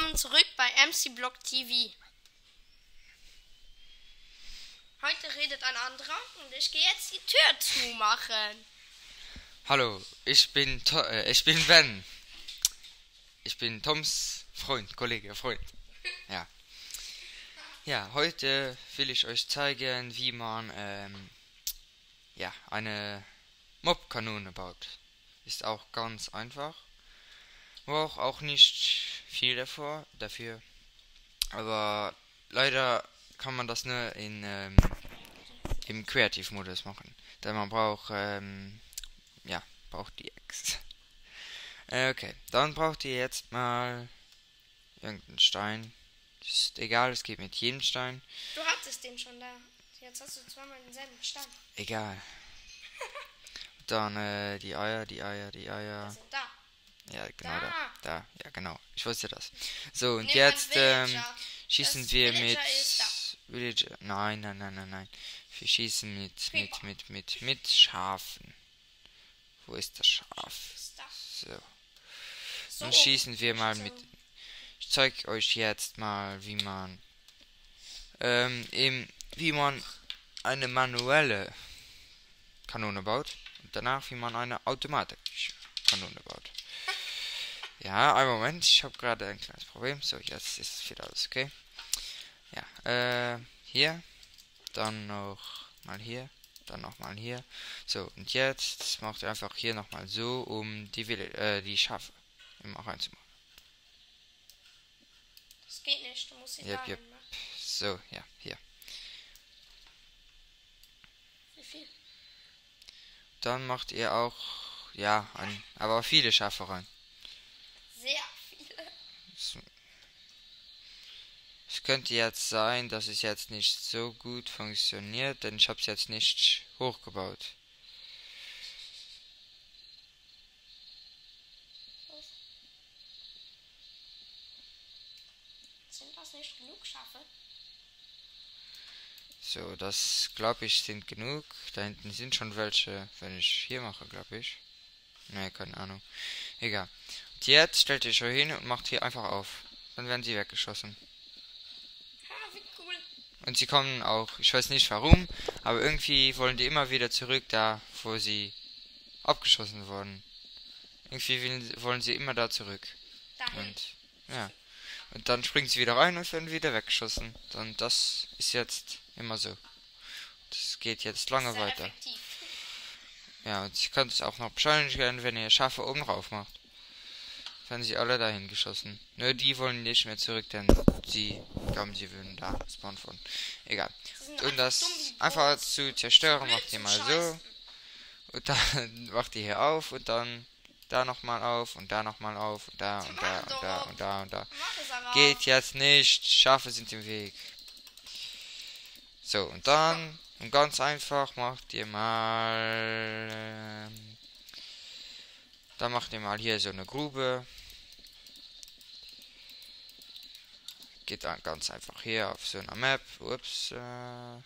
willkommen zurück bei MC Block TV. Heute redet ein anderer und ich gehe jetzt die Tür zumachen. Hallo, ich bin Ben. Ich bin Toms Freund, Kollege, Freund. Ja. Ja, heute will ich euch zeigen, wie man eine Mobkanone baut. Ist auch ganz einfach. Braucht auch nicht viel dafür. Aber leider kann man das nur im Kreativmodus machen. Denn man braucht braucht die X. Okay, dann braucht ihr jetzt mal irgendeinen Stein. Ist egal, es geht mit jedem Stein. Du hattest den schon da. Jetzt hast du zweimal denselben Stein. Egal. Dann die Eier. Also da. Ja, genau da. Ja, genau. Ich wusste das. So, und Nimm jetzt einen Villager. schießen Das wir Villager mit ist da. Villager. Nein. Wir schießen mit Schafen. Wo ist das Schaf? Ist da. So. Dann schießen wir mal mit. Ich zeige euch jetzt mal, wie man eine manuelle Kanone baut und danach wie man eine automatische Kanone baut. Ja, einen Moment, ich habe gerade ein kleines Problem. So, jetzt ist wieder alles okay. Ja, hier, dann noch mal hier, dann noch mal hier. So, und jetzt macht ihr einfach hier nochmal so, um die Schafe immer reinzumachen. Das geht nicht, du musst sie da Yep. machen. So, ja, hier. Wie viel? Dann macht ihr auch, aber viele Schafe rein. Sehr viele. Es könnte jetzt sein, dass es jetzt nicht so gut funktioniert, denn ich habe es jetzt nicht hochgebaut. Sind das nicht genug Schafe? So, das glaube ich sind genug. Da hinten sind schon welche, wenn ich hier mache, glaube ich. Ne, keine Ahnung. Egal. Und jetzt stellt ihr schon hin und macht hier einfach auf. Dann werden sie weggeschossen. Ah, wie cool. Und sie kommen auch, ich weiß nicht warum, aber irgendwie wollen die immer wieder zurück da, wo sie abgeschossen wurden. Irgendwie wollen sie immer da zurück. Dahin. Und ja. Und dann springen sie wieder rein und werden wieder weggeschossen. Und das ist jetzt immer so. Das geht jetzt lange Sehr weiter. effektiv. Ja, und ich könnte es auch noch beschleunigen, wenn ihr Schafe oben drauf macht. Werden sie alle dahin geschossen. Nur die wollen nicht mehr zurück, denn sie glauben, sie würden da spawnen von. Egal. Und das einfach zu zerstören, macht ihr mal so. Und dann macht ihr hier auf und dann da nochmal auf und da nochmal auf und da und da und da und da und da. Geht jetzt nicht. Schafe sind im Weg. So, und dann, und ganz einfach, macht ihr mal hier so eine Grube. Geht dann ganz einfach hier auf so einer Map. Ups. Dann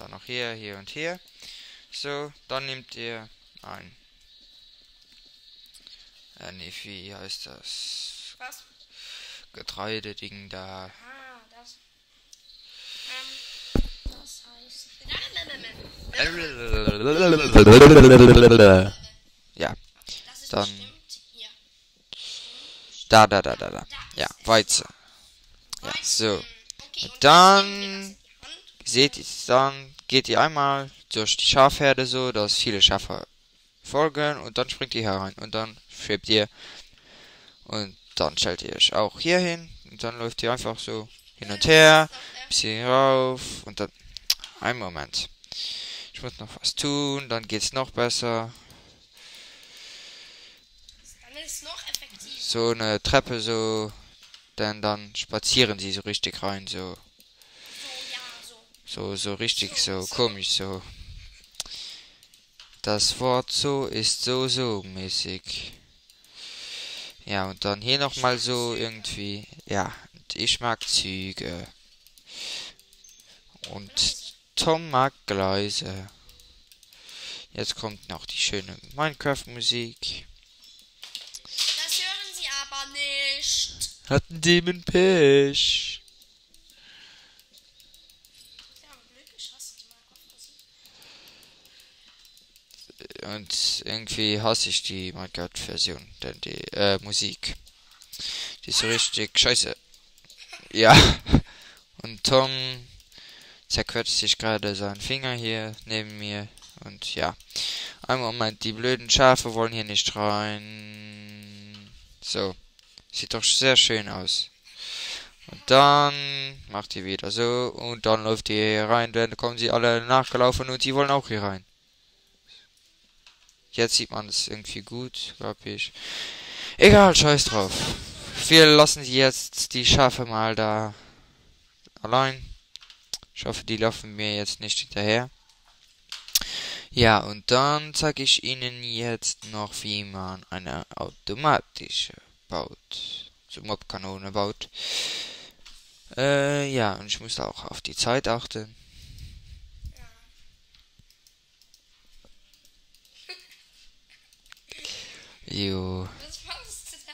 noch hier und hier. So, dann nehmt ihr ein. Wie heißt das? Was? Getreideding da. Ah, das. Das heißt. Ja, Das ist dann bestimmt hier. da. Ja, Weizen. Ja, so. Okay, Und und dann dann geht ihr einmal durch die Schafherde so, dass viele Schafe folgen und dann springt ihr herein und dann schwebt ihr und dann stellt ihr euch auch hier hin und dann läuft ihr einfach so hin und her, bisschen rauf und dann einen Moment. Ich muss noch was tun, dann geht's noch besser. Dann ist es noch effektiver. So eine Treppe so, denn dann spazieren sie so richtig rein, so richtig so komisch so. Das Wort so ist so mäßig. Ja, und dann hier nochmal so irgendwie. Ja, und ich mag Züge. Und Tom mag Gleise. Jetzt kommt noch die schöne Minecraft-Musik. Das hören Sie aber nicht. Hatten die mit Pech. Ja, blöd geschossen, die Minecraft-Musik. Und irgendwie hasse ich die Minecraft-Version, denn die Musik. Die ist so richtig scheiße. Ja. Und Tom zerquetscht sich gerade seinen Finger hier neben mir. Und ja. Einen Moment, die blöden Schafe wollen hier nicht rein. So. Sieht doch sehr schön aus. Und dann macht die wieder so. Und dann läuft die hier rein. Dann kommen sie alle nachgelaufen und die wollen auch hier rein. Jetzt sieht man es irgendwie gut, glaube ich. Egal, scheiß drauf. Wir lassen sie jetzt die Schafe mal da allein. Ich hoffe, die laufen mir jetzt nicht hinterher. Ja, und dann zeige ich Ihnen jetzt noch, wie man eine automatische baut. So Mobkanone baut. Ja, und ich muss auch auf die Zeit achten. Jo. Was machst du da?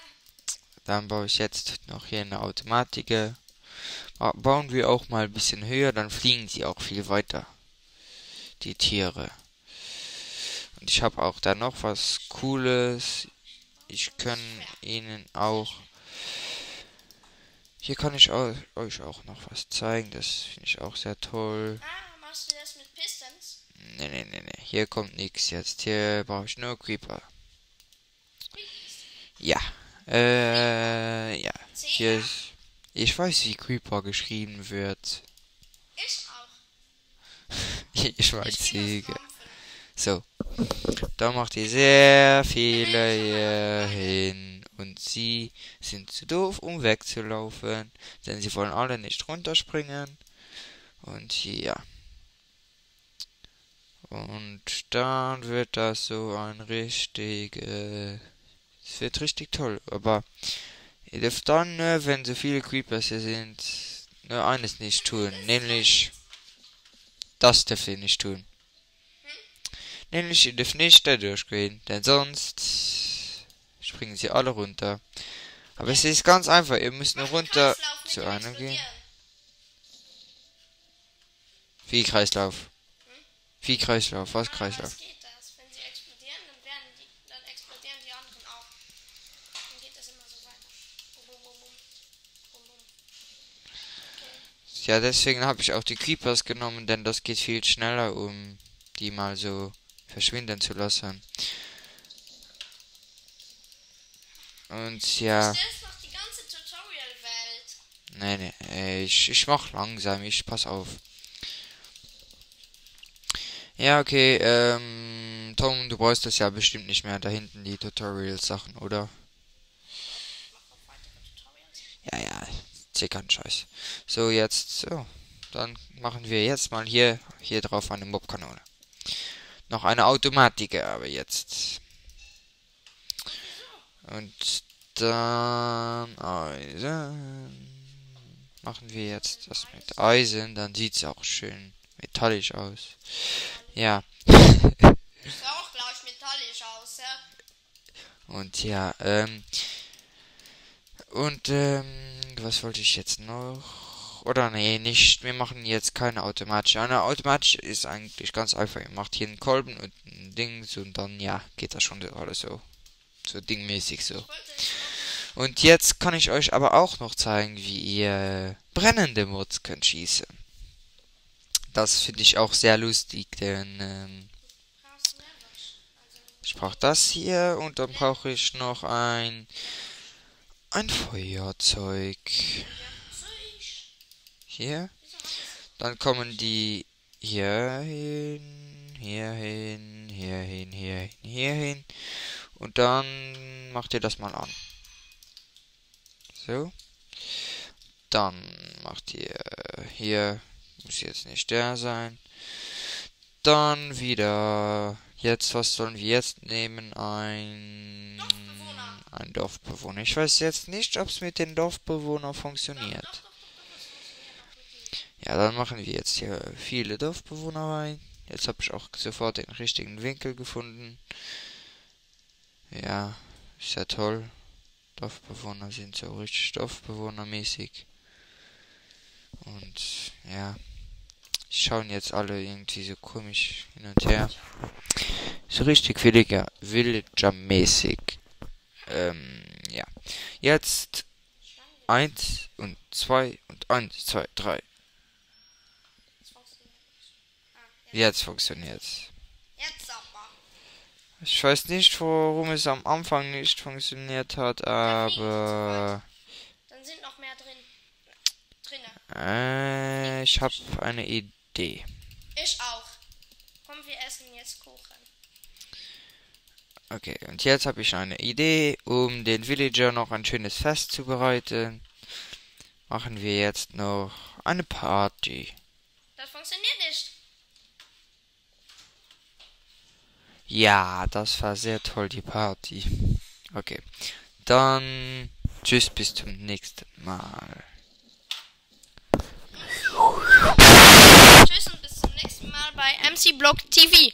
Dann baue ich jetzt noch hier eine Automatik. Bauen wir auch mal ein bisschen höher, dann fliegen sie auch viel weiter. Die Tiere. Und ich habe auch da noch was Cooles. Ich kann Ihnen auch... Hier kann ich euch auch noch was zeigen. Das finde ich auch sehr toll. Ah, machst du das mit Pistons? Nee. Hier kommt nichts jetzt. Hier brauche ich nur Creeper. Ja. Ja. Hier ist... Ich weiß, wie Creeper geschrieben wird. Ich auch. Ich mag Ich geh Ziege. was mampfen. So. Da macht ihr sehr viele hier hin. Und sie sind zu doof, um wegzulaufen. Denn sie wollen alle nicht runterspringen. Und ja. Und dann wird das so ein richtig... es wird richtig toll. Aber ihr dürft dann, wenn so viele Creepers hier sind, nur eines nicht tun. Nämlich... Das dürft ihr nicht tun. Nämlich, ihr dürft nicht da durchgehen, denn sonst springen sie alle runter. Aber es ist ganz einfach, ihr müsst nur runter zu einem gehen. Wie Kreislauf? Wie Kreislauf? Was Kreislauf? Was geht das? Wenn sie explodieren, dann explodieren die anderen auch. Dann geht das immer so weiter. Bum, bum, bum, bum. Bum, bum. Okay. Ja, deswegen habe ich auch die Creepers genommen, denn das geht viel schneller, um die mal so verschwinden zu lassen. Und ja, Das ist noch die ganze Tutorial-Welt. nee, ich mach langsam, ich pass auf. Ja, okay, Tom, du brauchst das ja bestimmt nicht mehr da hinten, die Tutorial-Sachen, oder? Mach noch weitere Tutorials. Ja, ist kein Scheiß. So, jetzt, so. Dann machen wir jetzt mal hier drauf eine Mobkanone. Noch eine Automatik, aber jetzt. Und dann Eisen. Machen wir jetzt das mit Eisen, dann sieht's auch schön metallisch aus. Ja. Sieht auch gleich metallisch aus, ja? Und ja, was wollte ich jetzt noch? Oder nee, nicht. Wir machen jetzt keine automatische. Eine automatische ist eigentlich ganz einfach. Ihr macht hier einen Kolben und ein Ding und dann, ja, geht das schon alles so. So dingmäßig so. Ich wollte Und jetzt kann ich euch aber auch noch zeigen, wie ihr brennende Mods könnt schießen. Das finde ich auch sehr lustig, denn brauchst mehr was. Also, ich brauche das hier und dann brauche ich noch ein Feuerzeug. ja, so ich. Hier. Wieso machst du? Dann kommen die hier hin, hier hin, hier hin, hier hin, hier hin. Und dann macht ihr das mal an. So. Dann macht ihr hier, muss jetzt nicht der sein. Dann wieder, jetzt, was sollen wir jetzt nehmen? Dorfbewohner. Ein Dorfbewohner. Ich weiß jetzt nicht, ob es mit den Dorfbewohnern Doch, funktioniert. das funktioniert auch mit denen. Ja, dann machen wir jetzt hier viele Dorfbewohner rein. Jetzt habe ich auch sofort den richtigen Winkel gefunden. Ja, ist ja toll. Dorfbewohner sind so richtig Dorfbewohnermäßig. Und ja, die schauen jetzt alle irgendwie so komisch hin und her. So richtig Villager-mäßig. Ja. Jetzt 1 und 2 und 1, 2, 3. Jetzt funktioniert's. Jetzt aber. Ich weiß nicht, warum es am Anfang nicht funktioniert hat, aber Dann sind noch mehr drinne. ich habe eine Idee. Ich auch. Komm, wir essen jetzt Kuchen. Okay, und jetzt habe ich eine Idee, um den Villager noch ein schönes Fest zu bereiten. Machen wir jetzt noch eine Party. Das funktioniert nicht. Ja, das war sehr toll, die Party. Okay, dann tschüss, bis zum nächsten Mal. Tschüss und bis zum nächsten Mal bei MC Block TV.